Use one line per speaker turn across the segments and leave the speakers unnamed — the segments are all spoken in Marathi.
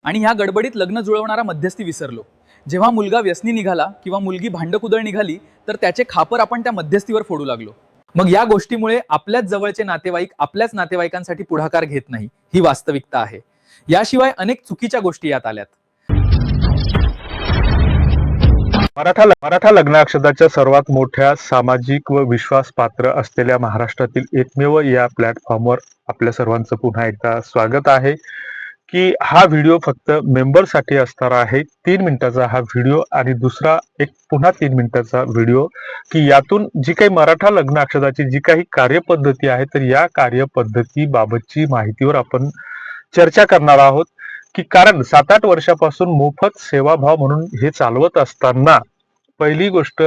आणि ह्या गडबडीत लग्न जुळवणारा मध्यस्थी विसरलो। जेव्हा मुलगा व्यसनी निघाला किंवा मुलगी भांडकुदळ निघाली तर त्याचे खापर आपण त्या मध्यस्थीवर फोडू लागलो। मग या गोष्टीमुळे आपल्याच जवळचे नातेवाईक आपल्याच नातेवाईकांसाठी पुढाकार घेत नाही, ही वास्तविकता आहे। याशिवाय अनेक चुकीच्या गोष्टी यात आल्यात।
मराठा लग्नाक्षदाच्या सर्वात मोठ्या सामाजिक व विश्वासपात्र असलेल्या महाराष्ट्रातील एकमेव या प्लॅटफॉर्मवर आपल्या सर्वांचं पुन्हा एकदा स्वागत आहे की हा व्हिडिओ फक्त मेंबरसाठी असणार आहे। 3 मिनिटाचा हा व्हिडिओ आणि दुसरा एक पुन्हा 3 मिनिटाचा व्हिडिओ की यातून जी काही मराठा लग्नाक्षदाची जी काही कार्यपद्धती आहे तर या कार्यपद्धतीबाबतची माहितीवर आपण चर्चा करणार आहोत की कारण 7-8 वर्षापासून मोफत सेवाभाव म्हणून हे चालवत असताना पहिली गोष्ट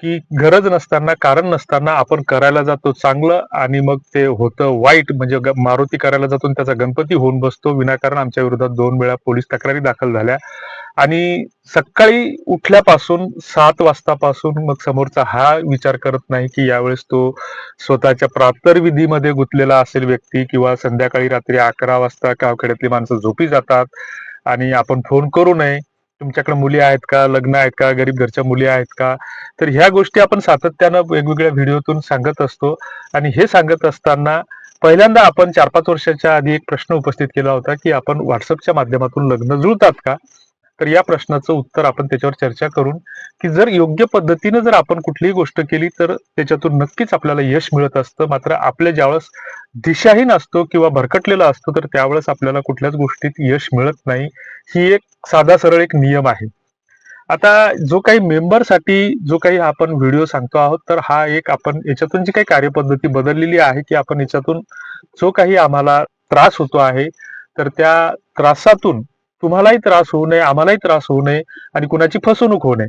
की गरज नसताना कारण नसताना आपण करायला जातो चांगलं आणि मग ते होतं वाईट। म्हणजे मारुती करायला जातो त्याचा गणपती होऊन बसतो। विनाकारण आमच्या विरोधात 2 वेळा पोलीस तक्रारी दाखल झाल्या आणि सकाळी उठल्यापासून 7 वाजतापासून मग समोरचा हा विचार करत नाही की यावेळेस तो स्वतःच्या प्रातर्विधीमध्ये गुंतलेला असेल व्यक्ती किंवा संध्याकाळी रात्री 11 वाजता गावखेड्यातली माणसं झोपी जातात आणि आपण फोन करू नये, तुमच्याकडे मुली आहेत का, लग्न आहेत का, गरीब घरच्या मुली आहेत का। तर ह्या गोष्टी आपण सातत्यानं वेगवेगळ्या व्हिडिओतून सांगत असतो आणि हे सांगत असताना पहिल्यांदा आपण 4-5 वर्षाच्या आधी एक प्रश्न उपस्थित केला होता की आपण व्हॉट्सअपच्या माध्यमातून लग्न जुळतात का। तर या प्रश्नाचं उत्तर आपण त्याच्यावर चर्चा करून की जर योग्य पद्धतीने जर आपण कुठलीही गोष्ट केली तर त्याच्यातून नक्कीच आपल्याला यश मिळत असतं। मात्र आपल्या ज्यावेळेस दिशाहीन असतो किंवा भरकटलेला असतो तर त्यावेळेस आपल्याला कुठल्याच गोष्टीत यश मिळत नाही। ही एक साधा सरळ एक नियम आहे। आता जो काही मेंबरसाठी जो काही आपण व्हिडिओ सांगतो आहोत तर हा एक आपण याच्यातून जी काही कार्यपद्धती बदललेली आहे की आपण याच्यातून जो काही आम्हाला त्रास होतो आहे तर त्या त्रासातून तुम्हालाही त्रास होऊ नये, आम्हालाही त्रास होऊ नये आणि कुणाची फसवणूक होऊ नये।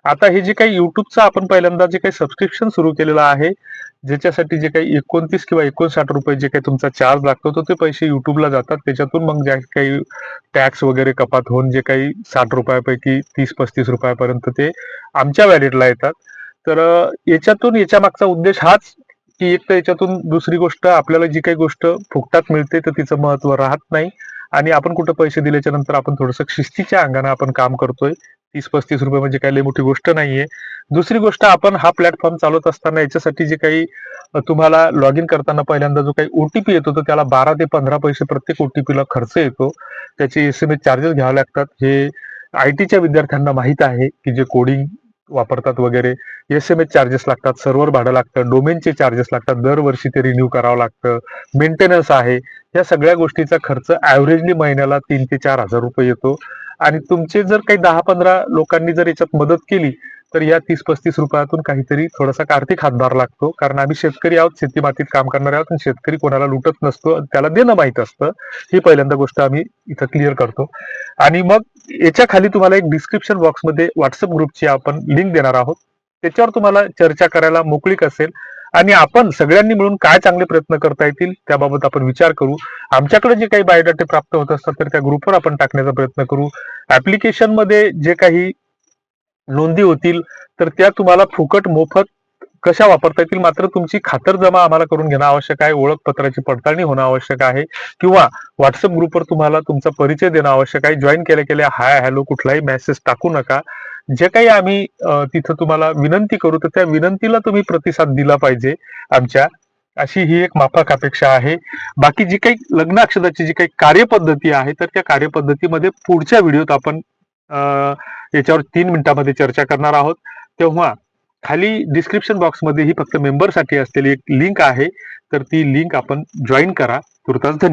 आता हे जे काही युट्यूबचं आपण पहिल्यांदा जे काही सबस्क्रिप्शन सुरू केलेलं आहे ज्याच्यासाठी जे काही 29 किंवा 59 रुपये जे काही तुमचा चार्ज लागतो तो ते पैसे युट्यूबला जातात। त्याच्यातून मग जे काही टॅक्स वगैरे कपात होऊन जे काही 60 रुपयापैकी 30-35 रुपयापर्यंत ते आमच्या वॅलेटला येतात। तर याच्यातून याच्या मागचा उद्देश हाच की एक तर याच्यातून दुसरी गोष्ट आपल्याला जी काही गोष्ट फुकटात मिळते तर तिचं महत्व राहत नाही आणि आपण कुठं पैसे दिल्याच्या नंतर आपण थोडंसं शिस्तीच्या अंगाने आपण काम करतोय। 30-35 रुपये म्हणजे काही लई मोठी गोष्ट नाहीये। दुसरी गोष्ट आपण हा प्लॅटफॉर्म चालवत असताना याच्यासाठी जे काही तुम्हाला लॉग इन करताना पहिल्यांदा जो काही ओटीपी येतो तर त्याला 12 ते 15 पैसे प्रत्येक ओटीपीला खर्च येतो। त्याचे SMS चार्जेस घ्यावे लागतात। हे IT च्या विद्यार्थ्यांना माहित आहे की जे कोडिंग वापरतात वगैरे SMS चार्जेस लागतात, सर्व्हर भाडं लागतं, डोमेनचे चार्जेस लागतात, दरवर्षी ते रिन्यू करावं लागतं, मेंटेनन्स आहे। या सगळ्या गोष्टीचा खर्च ऍव्हरेजली महिन्याला 3 ते 4 हजार रुपये येतो आणि तुमचे जर काही 10-15 लोकांनी जर याच्यात मदत केली तर या 30-35 रुपयातून काहीतरी थोडासा आर्थिक हातभार लागतो। कारण आम्ही शेतकरी आहोत, शेती मातीत काम करणारे आहोत आणि शेतकरी कोणाला लुटत नसतो, त्याला देणं माहित असतं। ही पहिल्यांदा गोष्ट आम्ही इथं क्लिअर करतो आणि मग याच्या खाली तुम्हाला एक डिस्क्रिप्शन बॉक्समध्ये व्हॉट्सअप ग्रुपची आपण लिंक देणार आहोत। त्याच्यावर तुम्हाला चर्चा करायला मोकळीक असेल आणि आपण सगळ्यांनी मिळून काय चांगले प्रयत्न करता येतील त्याबाबत आपण विचार करू। आमच्याकडे जे काही बायोडाटे प्राप्त होत असतात तर त्या ग्रुपवर आपण टाकण्याचा प्रयत्न करू। ऍप्लिकेशन मध्ये जे काही नोंदी होतील तर त्या तुम्हाला फुकट मोफत कशा वापरता येतील, मात्र तुमची खातरजमा आम्हाला करून घेणं आवश्यक आहे, ओळखपत्राची पडताळणी होणं आवश्यक आहे किंवा व्हॉट्सअप ग्रुपवर तुम्हाला तुमचा परिचय देणं आवश्यक आहे। जॉईन केल्या केल्या हाय हॅलो कुठलाही मेसेज टाकू नका। जे काही आम्ही तिथं तुम्हाला विनंती करू तर त्या विनंतीला तुम्ही प्रतिसाद दिला पाहिजे आमच्या, अशी ही एक माफक अपेक्षा आहे। बाकी जी काही लग्नाक्षदाची जी काही कार्यपद्धती आहे तर त्या कार्यपद्धतीमध्ये पुढच्या व्हिडिओत आपण याच्यावर 3 मिनिटांमध्ये चर्चा करणार आहोत। तेव्हा खाली डिस्क्रिप्शन बॉक्समध्ये ही फक्त मेंबरसाठी असलेली एक लिंक आहे, तर ती लिंक आपण जॉईन करा। तुर्तास धन्यवाद।